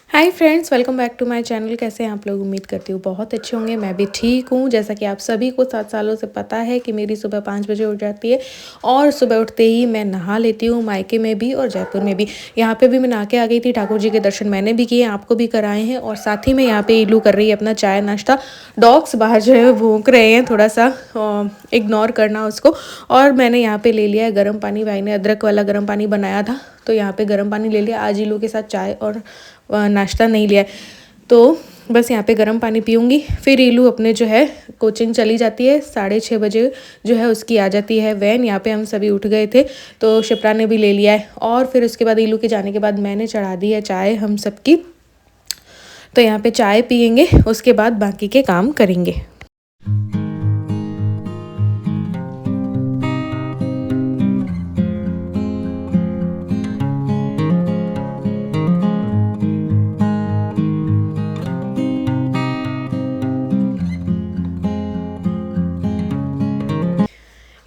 Hi friends, welcome back to my channel. कैसे हैं आप लोग? उम्मीद करती हूँ बहुत अच्छे होंगे। मैं भी ठीक हूँ। जैसा कि आप सभी को 7 सालों से पता है कि मेरी सुबह 5 बजे उठ जाती है और सुबह उठते ही मैं नहा लेती हूँ, मायके में भी और जयपुर में भी। यहाँ पे भी मैं नहा के आ गई थी। ठाकुर जी के दर्शन मैंने भी किए, आपको भी कराए हैं। और साथ ही में यहाँ पे इलू कर रही है अपना चाय नाश्ता। डॉग्स बाहर जो है भौंक रहे हैं, थोड़ा सा इग्नोर करना उसको। और मैंने यहाँ पे ले लिया है गर्म पानी। भाई ने अदरक वाला गर्म पानी बनाया था, तो यहाँ पे गर्म पानी ले लिया। आज इलू के साथ चाय और नाश्ता नहीं लिया है, तो बस यहाँ पे गर्म पानी पीऊँगी। फिर इलू अपने जो है कोचिंग चली जाती है। 6:30 बजे जो है उसकी आ जाती है वैन। यहाँ पे हम सभी उठ गए थे, तो शिप्रा ने भी ले लिया है। और फिर उसके बाद इलू के जाने के बाद मैंने चढ़ा दी है चाय हम सबकी। तो यहाँ पे चाय पियेंगे, उसके बाद बाकी के काम करेंगे।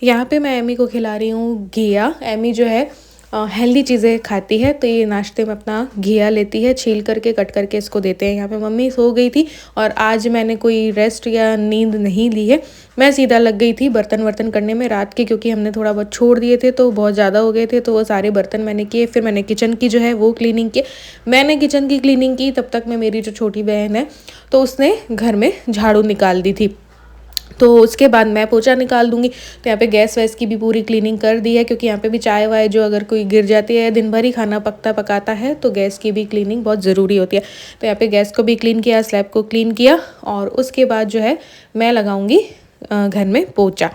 यहाँ पे मैं एमी को खिला रही हूँ घिया। एमी जो है हेल्दी चीज़ें खाती है, तो ये नाश्ते में अपना घिया लेती है, छील करके कट करके इसको देते हैं। यहाँ पे मम्मी सो गई थी और आज मैंने कोई रेस्ट या नींद नहीं ली है। मैं सीधा लग गई थी बर्तन वर्तन करने में रात के, क्योंकि हमने थोड़ा बहुत छोड़ दिए थे तो बहुत ज़्यादा हो गए थे, तो वो सारे बर्तन मैंने किए। फिर मैंने किचन की जो है वो क्लीनिंग की। मैंने किचन की क्लीनिंग की तब तक में मेरी जो छोटी बहन है तो उसने घर में झाड़ू निकाल दी थी, तो उसके बाद मैं पोछा निकाल दूंगी। तो यहाँ पे गैस वैस की भी पूरी क्लीनिंग कर दी है, क्योंकि यहाँ पे भी चाय वाय जो अगर कोई गिर जाती है, दिन भर ही खाना पकता पकाता है, तो गैस की भी क्लीनिंग बहुत ज़रूरी होती है। तो यहाँ पे गैस को भी क्लीन किया, स्लैब को क्लीन किया, और उसके बाद जो है मैं लगाऊंगी घर में पोछा।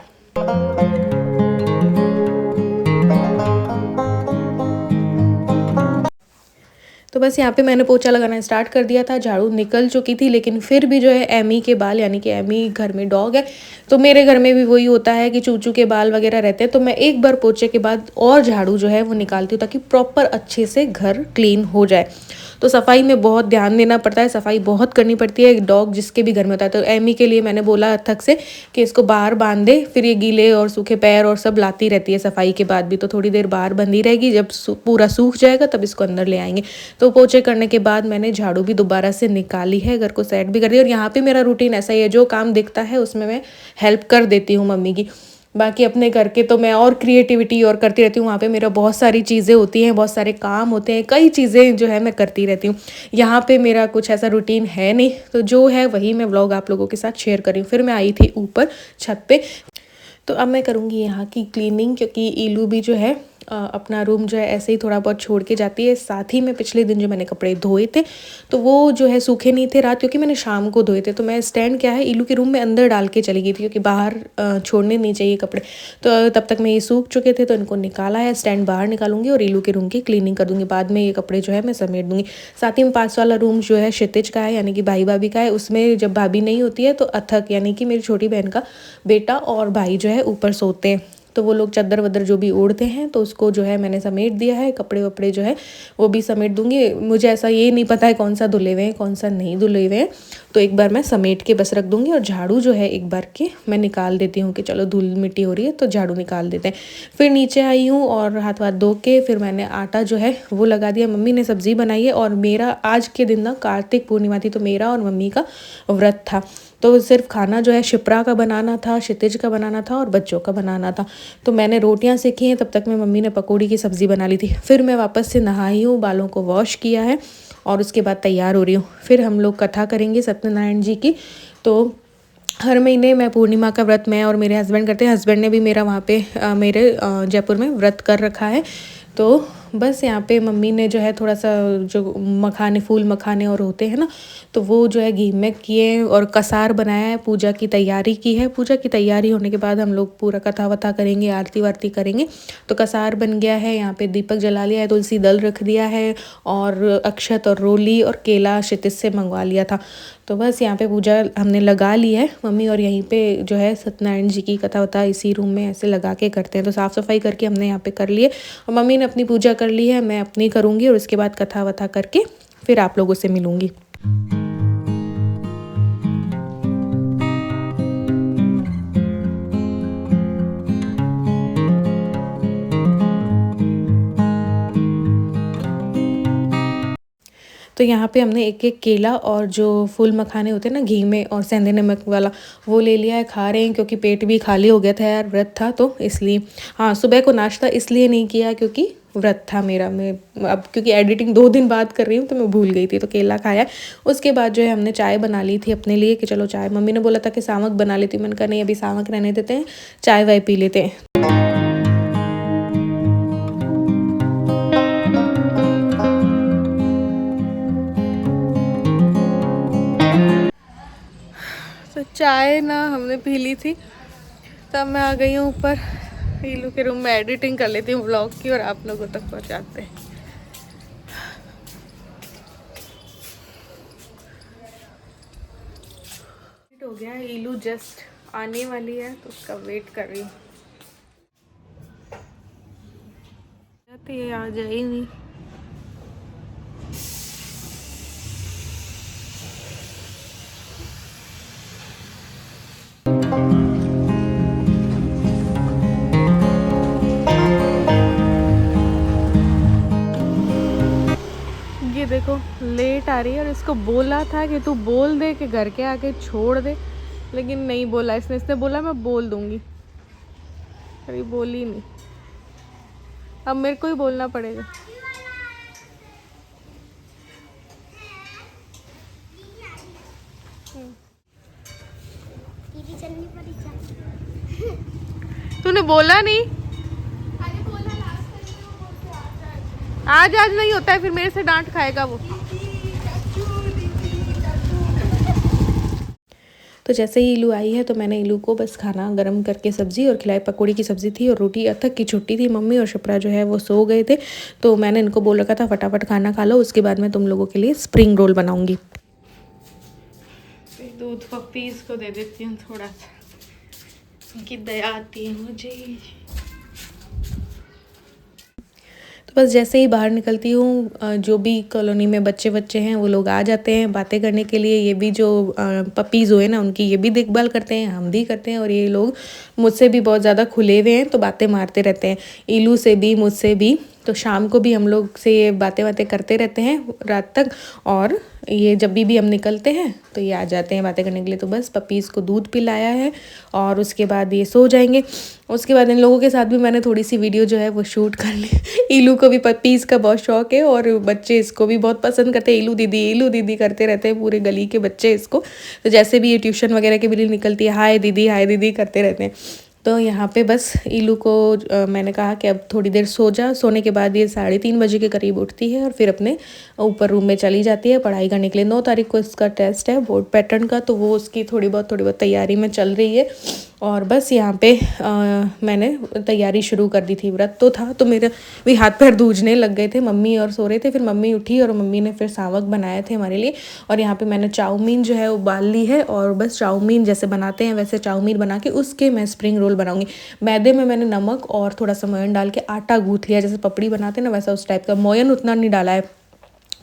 तो बस यहाँ पे मैंने पोछा लगाना स्टार्ट कर दिया था। झाड़ू निकल चुकी थी, लेकिन फिर भी जो है एमी के बाल, यानी कि एमी घर में डॉग है, तो मेरे घर में भी वही होता है कि चूचू के बाल वगैरह रहते हैं। तो मैं एक बार पोछे के बाद और झाड़ू जो है वो निकालती हूँ, ताकि प्रॉपर अच्छे से घर क्लीन हो जाए। तो सफाई में बहुत ध्यान देना पड़ता है, सफाई बहुत करनी पड़ती है। डॉग जिसके भी घर में होता है, तो एमी के लिए मैंने बोला अथक से कि इसको बाहर बांध दे, फिर ये गीले और सूखे पैर और सब लाती रहती है सफाई के बाद भी, तो थोड़ी देर बाहर बंधी रहेगी। जब पूरा सूख जाएगा तब इसको अंदर ले आएंगे। तो पोछे करने के बाद मैंने झाड़ू भी दोबारा से निकाली है, घर को सेट भी कर दिया। और यहाँ पे मेरा रूटीन ऐसा ही है, जो काम दिखता है उसमें मैं हेल्प कर देती हूँ मम्मी की। बाकी अपने घर के तो मैं और क्रिएटिविटी और करती रहती हूँ। वहाँ पे मेरा बहुत सारी चीज़ें होती हैं, बहुत सारे काम होते हैं, कई चीज़ें जो है मैं करती रहती हूँ। यहाँ पे मेरा कुछ ऐसा रूटीन है नहीं, तो जो है वही मैं व्लॉग आप लोगों के साथ शेयर कर रही हूँ। फिर मैं आई थी ऊपर छत पे, तो अब मैं करूँगी यहाँ की क्लीनिंग, क्योंकि इलू भी जो है अपना रूम जो है ऐसे ही थोड़ा बहुत छोड़ के जाती है। साथ ही में पिछले दिन जो मैंने कपड़े धोए थे, तो वो जो है सूखे नहीं थे रात, क्योंकि मैंने शाम को धोए थे। तो मैं स्टैंड क्या है इलू के रूम में अंदर डाल के चली गई थी, क्योंकि बाहर छोड़ने नहीं चाहिए कपड़े। तो तब तक मैं ये सूख चुके थे, तो इनको निकाला है। स्टैंड बाहर निकालूंगी और इलू के रूम की क्लीनिंग कर दूंगी। बाद में ये कपड़े जो है मैं समेट दूंगी। साथ ही में पास वाला रूम जो है क्षितिज का है, यानी कि भाई भाभी का है। उसमें जब भाभी नहीं होती है तो अथक, यानी कि मेरी छोटी बहन का बेटा और भाई जो है ऊपर सोते हैं, तो वो लोग चादर वदर जो भी ओढ़ते हैं, तो उसको जो है मैंने समेट दिया है। कपड़े वपड़े जो है वो भी समेट दूंगी। मुझे ऐसा ये नहीं पता है कौन सा धुले हुए हैं कौन सा नहीं धुले हुए हैं, तो एक बार मैं समेट के बस रख दूंगी। और झाड़ू जो है एक बार के मैं निकाल देती हूँ कि चलो धूल मिट्टी हो रही है तो झाड़ू निकाल देते हैं। फिर नीचे आई हूँ और हाथ वाथ धो के फिर मैंने आटा जो है वो लगा दिया। मम्मी ने सब्जी बनाई है, और मेरा आज के दिन ना कार्तिक पूर्णिमा थी, तो मेरा और मम्मी का व्रत था। तो सिर्फ खाना जो है शिप्रा का बनाना था, क्षितिज का बनाना था और बच्चों का बनाना था। तो मैंने रोटियां सेकी हैं, तब तक में मम्मी ने पकौड़ी की सब्ज़ी बना ली थी। फिर मैं वापस से नहाई हूँ, बालों को वॉश किया है और उसके बाद तैयार हो रही हूँ। फिर हम लोग कथा करेंगे सत्यनारायण जी की। तो हर महीने मैं पूर्णिमा का व्रत मैं और मेरे हस्बैंड करते हैं। हस्बैंड ने भी मेरा वहाँ पे मेरे जयपुर में व्रत कर रखा है। तो बस यहाँ पे मम्मी ने जो है थोड़ा सा जो मखाने, फूल मखाने और होते हैं ना, तो वो जो है घी में किए और कसार बनाया है। पूजा की तैयारी की है। पूजा की तैयारी होने के बाद हम लोग पूरा कथा वथा करेंगे, आरती वारती करेंगे। तो कसार बन गया है, यहाँ पे दीपक जला लिया है, तुलसी दल रख दिया है, और अक्षत और रोली और केला क्षितिज से मंगवा लिया था। तो बस यहाँ पे पूजा हमने लगा ली है मम्मी, और यहीं पे जो है सत्यनारायण जी की कथा वथा इसी रूम में ऐसे लगा के करते हैं। तो साफ़ सफाई करके हमने यहाँ पे कर लिए, और मम्मी ने अपनी पूजा कर ली है, मैं अपनी करूँगी, और उसके बाद कथा वथा करके फिर आप लोगों से मिलूँगी। तो यहाँ पे हमने एक एक केला और जो फूल मखाने होते हैं ना घी में और सेंधे नमक वाला, वो ले लिया है, खा रहे हैं क्योंकि पेट भी खाली हो गया था यार, व्रत था तो इसलिए। हाँ, सुबह को नाश्ता इसलिए नहीं किया क्योंकि व्रत था मेरा। मैं अब क्योंकि एडिटिंग 2 दिन बाद कर रही हूँ तो मैं भूल गई थी, तो केला खाया। उसके बाद जो है हमने चाय बना ली थी अपने लिए कि चलो चाय, मम्मी ने बोला था कि सामक बना लेती हूँ, मैंने कहा नहीं अभी सामक रहने देते हैं, चाय वाय पी लेते हैं। तो चाय ना हमने पी ली थी, तब मैं आ गई हूँ ऊपर ईलू के रूम में, एडिटिंग कर लेती हूँ व्लॉग की और आप लोगों तक पहुँचाते हैं। हो गया है, ईलू जस्ट आने वाली है तो उसका वेट कर रही हूँ। ये आ जाए ही नहीं। ये देखो लेट आ रही है और इसको बोला था कि तू बोल दे कि घर के आके छोड़ दे, लेकिन नहीं बोला इसने। इसने बोला मैं बोल दूंगी, अरे बोली नहीं, अब मेरे को ही बोलना पड़ेगा। तूने बोला नहीं? आज आज नहीं होता है, फिर मेरे से डांट खाएगा वो। तो जैसे ही इलू आई है तो मैंने इलू को बस खाना गरम करके सब्ज़ी और खिलाई। पकौड़ी की सब्ज़ी थी और रोटी। अथक की छुट्टी थी, मम्मी और शिप्रा जो है वो सो गए थे, तो मैंने इनको बोल रखा था फटाफट खाना खा लो, उसके बाद मैं तुम लोगों के लिए स्प्रिंग रोल बनाऊंगी। दूध पप्पीज़ को दे देती हूँ थोड़ा सा, उनकी दया आती है मुझे। बस जैसे ही बाहर निकलती हूँ, जो भी कॉलोनी में बच्चे हैं वो लोग आ जाते हैं बातें करने के लिए। ये भी जो पपीज़ हुए ना उनकी ये भी देखभाल करते हैं, हम भी करते हैं, और ये लोग मुझसे भी बहुत ज़्यादा खुले हुए हैं तो बातें मारते रहते हैं, इलू से भी मुझसे भी। तो शाम को भी हम लोग से ये बातें करते रहते हैं रात तक, और ये जब भी हम निकलते हैं तो ये आ जाते हैं बातें करने के लिए। तो बस पपीज़ को दूध पिलाया है और उसके बाद ये सो जाएंगे। उसके बाद इन लोगों के साथ भी मैंने थोड़ी सी वीडियो जो है वो शूट कर ली। इलू को भी पपीज़ का बहुत शौक है और बच्चे इसको भी बहुत पसंद करते हैं, इलू दीदी करते रहते हैं पूरे गली के बच्चे इसको। तो जैसे भी ये ट्यूशन वगैरह के लिए निकलती है हाय दीदी करते रहते हैं। तो यहाँ पे बस इलू को मैंने कहा कि अब थोड़ी देर सो जा। सोने के बाद ये 3:30 बजे के करीब उठती है और फिर अपने ऊपर रूम में चली जाती है पढ़ाई करने के लिए। 9 तारीख को इसका टेस्ट है बोर्ड पैटर्न का, तो वो उसकी थोड़ी बहुत तैयारी में चल रही है। और बस यहाँ पे मैंने तैयारी शुरू कर दी थी। व्रत तो था तो मेरे भी हाथ पैर दूजने लग गए थे। मम्मी और सो रहे थे, फिर मम्मी उठी और मम्मी ने फिर सावक बनाए थे हमारे लिए। और यहाँ पे मैंने चाउमीन जो है उबाल ली है, और बस चाउमीन जैसे बनाते हैं वैसे चाउमीन बना के उसके मैं स्प्रिंग रोल बनाऊंगी। मैदे में मैंने नमक और थोड़ा सा मोयन डाल के आटा गूँथ लिया, जैसे पपड़ी बनाते हैं ना वैसा उस टाइप का। मोयन उतना नहीं डाला है।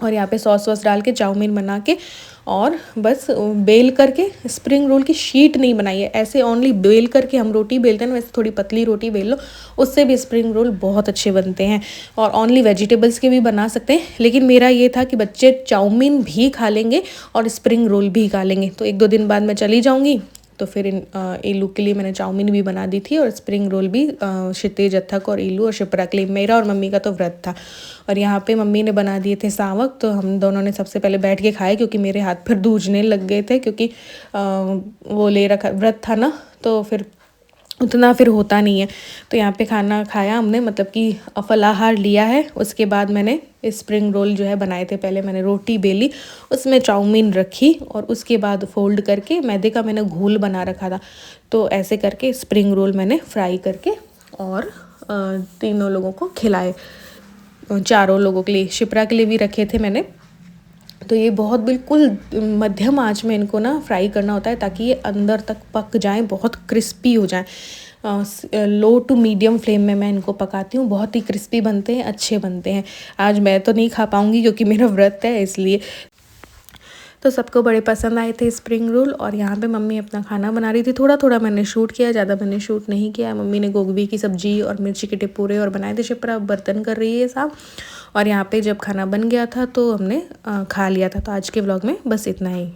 और यहाँ पे सॉस डाल के चाउमीन बना के और बस बेल करके, स्प्रिंग रोल की शीट नहीं बनाई है, ऐसे ओनली बेल करके हम रोटी बेलते हैं ना वैसे थोड़ी पतली रोटी बेल लो, उससे भी स्प्रिंग रोल बहुत अच्छे बनते हैं। और ओनली वेजिटेबल्स के भी बना सकते हैं, लेकिन मेरा ये था कि बच्चे चाउमीन भी खा लेंगे और स्प्रिंग रोल भी खा लेंगे। तो 1-2 दिन बाद मैं चली जाऊँगी तो फिर इलू के लिए मैंने चाउमीन भी बना दी थी और स्प्रिंग रोल भी क्षितिज, अथक और इलू और शिप्रा के लिए। मेरा और मम्मी का तो व्रत था। और यहाँ पे मम्मी ने बना दिए थे सावक, तो हम दोनों ने सबसे पहले बैठ के खाए क्योंकि मेरे हाथ फिर दूजने लग गए थे, क्योंकि वो ले रखा व्रत था ना, तो फिर उतना फिर होता नहीं है। तो यहाँ पे खाना खाया हमने, मतलब कि फलाहार लिया है। उसके बाद मैंने स्प्रिंग रोल जो है बनाए थे। पहले मैंने रोटी बेली, उसमें चाउमीन रखी और उसके बाद फोल्ड करके मैदे का मैंने घोल बना रखा था, तो ऐसे करके स्प्रिंग रोल मैंने फ्राई करके और तीनों लोगों को खिलाए, 4 लोगों के लिए, शिप्रा के लिए भी रखे थे मैंने। तो ये बहुत बिल्कुल मध्यम आंच में इनको ना फ्राई करना होता है ताकि ये अंदर तक पक जाएं, बहुत क्रिस्पी हो जाएं। लो टू मीडियम फ्लेम में मैं इनको पकाती हूँ, बहुत ही क्रिस्पी बनते हैं, अच्छे बनते हैं। आज मैं तो नहीं खा पाऊँगी क्योंकि मेरा व्रत है इसलिए। तो सबको बड़े पसंद आए थे स्प्रिंग रोल। और यहाँ पे मम्मी अपना खाना बना रही थी, थोड़ा थोड़ा मैंने शूट किया, ज़्यादा मैंने शूट नहीं किया। मम्मी ने गोभी की सब्जी और मिर्ची के टिपोरे और बनाए थे शिप्रा, बर्तन कर रही है साहब। और यहाँ पे जब खाना बन गया था तो हमने खा लिया था। तो आज के व्लॉग में बस इतना ही।